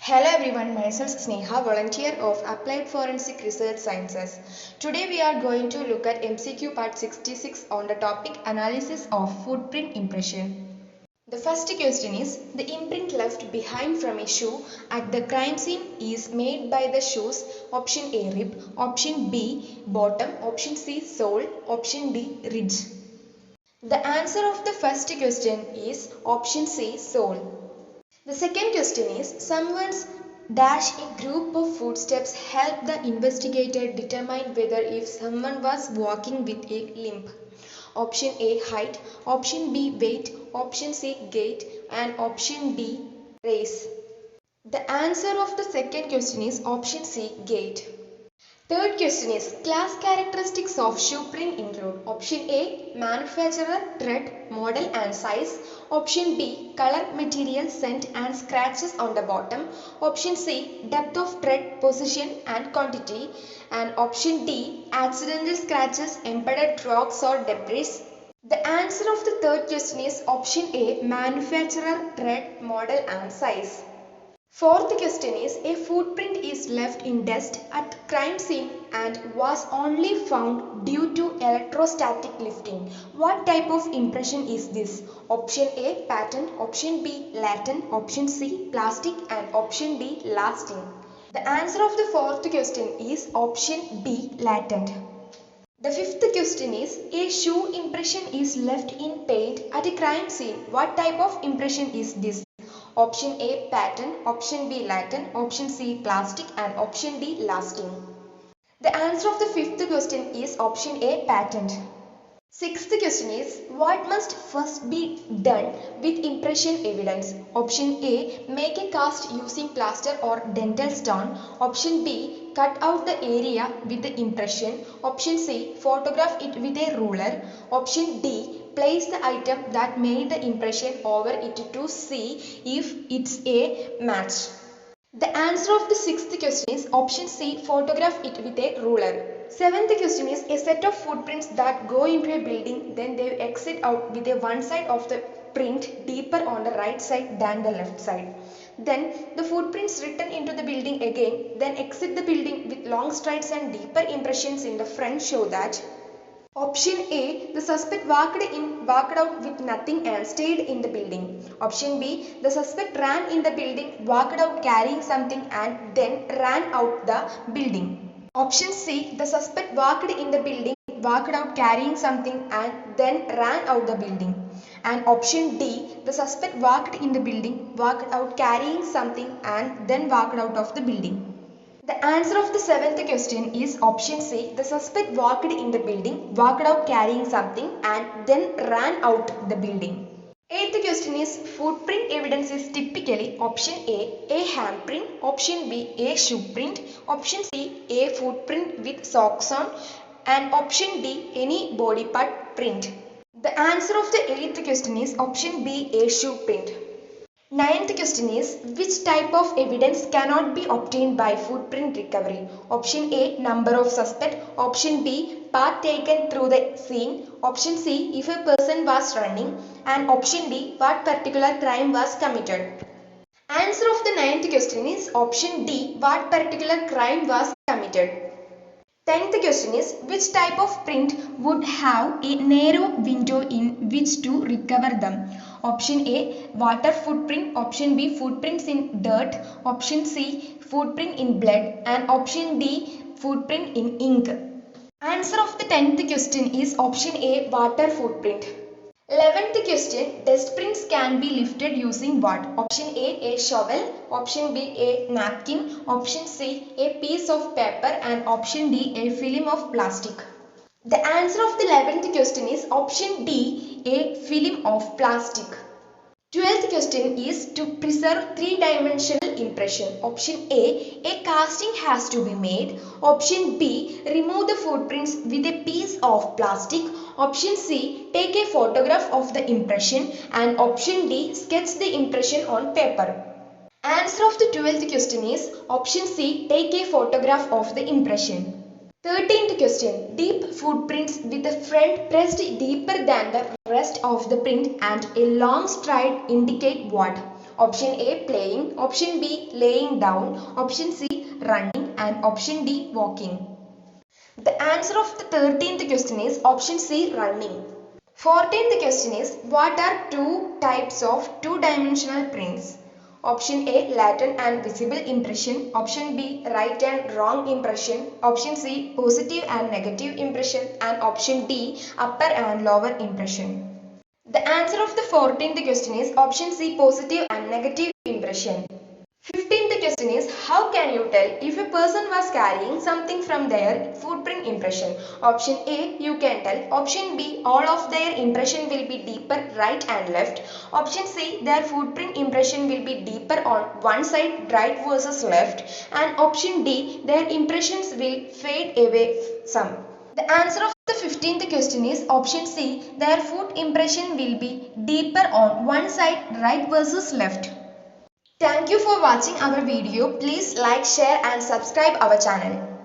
Hello everyone, myself Sneha, volunteer of Applied Forensic Research Sciences. Today we are going to look at MCQ part 66 on the topic analysis of footprint impression. The first question is, the imprint left behind from a shoe at the crime scene is made by the shoe's option A rib, option B bottom, option C sole, option D ridge. The answer of the first question is option C sole. The second question is, someone's dash a group of footsteps help the investigator determine whether if someone was walking with a limp. Option A height, option B weight, option C gait and option D race. The answer of the second question is option C gait. Third question is, class characteristics of shoe print include option A manufacturer, tread, model and size, option B color, material, scent and scratches on the bottom, option C depth of tread, position and quantity, and option D accidental scratches, embedded rocks or debris. The answer of the third question is option A manufacturer, tread, model and size. Fourth question is, a footprint is left in dust at crime scene and was only found due to electrostatic lifting. What type of impression is this? Option A pattern, option B latent, option C plastic and option D lasting. The answer of the fourth question is option B latent. The fifth question is, a shoe impression is left in paint at a crime scene. What type of impression is this? Option A pattern, option B latent, option C plastic and option D lasting. The answer of the fifth question is option A pattern. Sixth question is, what must first be done with impression evidence? Option A make a cast using plaster or dental stone. Option B cut out the area with the impression. Option C photograph it with a ruler. Option D place the item that made the impression over it to see if it's a match. The answer of the sixth question is option C photograph it with a ruler. Seventh question is, a set of footprints that go into a building, then they exit out with a one side of the print deeper on the right side than the left side. Then the footprints return into the building again, then exit the building with long strides and deeper impressions in the front show that. Option A, the suspect walked out with nothing and stayed in the building. Option B, the suspect ran in the building, walked out carrying something and then ran out the building. Option C, the suspect walked in the building, walked out carrying something and then ran out the building. And option D, the suspect walked in the building, walked out carrying something and then walked out of the building. The answer of the seventh question is option C, the suspect walked in the building, walked out carrying something and then ran out the building. Eighth question is, footprint evidence is typically option A handprint, option B, a shoe print, option C, a footprint with socks on, and option D, any body part print. The answer of the eighth question is option B, a shoe print. Ninth question is, which type of evidence cannot be obtained by footprint recovery? Option A, number of suspect, option B, path taken through the scene, option C, if a person was running, and option D, what particular crime was committed. Answer of the ninth question is option D, what particular crime was committed. 10th question is, which type of print would have a narrow window in which to recover them? Option A, water footprint, option B, footprints in dirt, option C, footprint in blood, and option D, footprint in ink. Answer of the 10th question is option A, water footprint. 11th question, dust prints can be lifted using what? Option A shovel, option B, a napkin, option C, a piece of paper and option D, a film of plastic. The answer of the 11th question is option D, a film of plastic. 12th question is to preserve three-dimensional impression. Option A casting has to be made. Option B, remove the footprints with a piece of plastic. Option C, take a photograph of the impression. And option D, sketch the impression on paper. Answer of the 12th question is option C, take a photograph of the impression. 13th question, deep footprints with the front pressed deeper than the rest of the print and a long stride indicate what? Option A playing, option B laying down, option C running and option D walking. The answer of the 13th question is option C running. 14th question is what are two types of two-dimensional prints? Option A latent and visible impression, option B right and wrong impression, option C positive and negative impression and option D upper and lower impression. The answer of the 14th question is option C positive and negative impression. 15th question is how can you tell if a person was carrying something from their footprint impression? Option A you can tell, option B all of their impression will be deeper right and left, option C their footprint impression will be deeper on one side right versus left and option D their impressions will fade away some. The answer of the 15th question is option C their foot impression will be deeper on one side right versus left. Thank you for watching our video. Please like, share and subscribe our channel.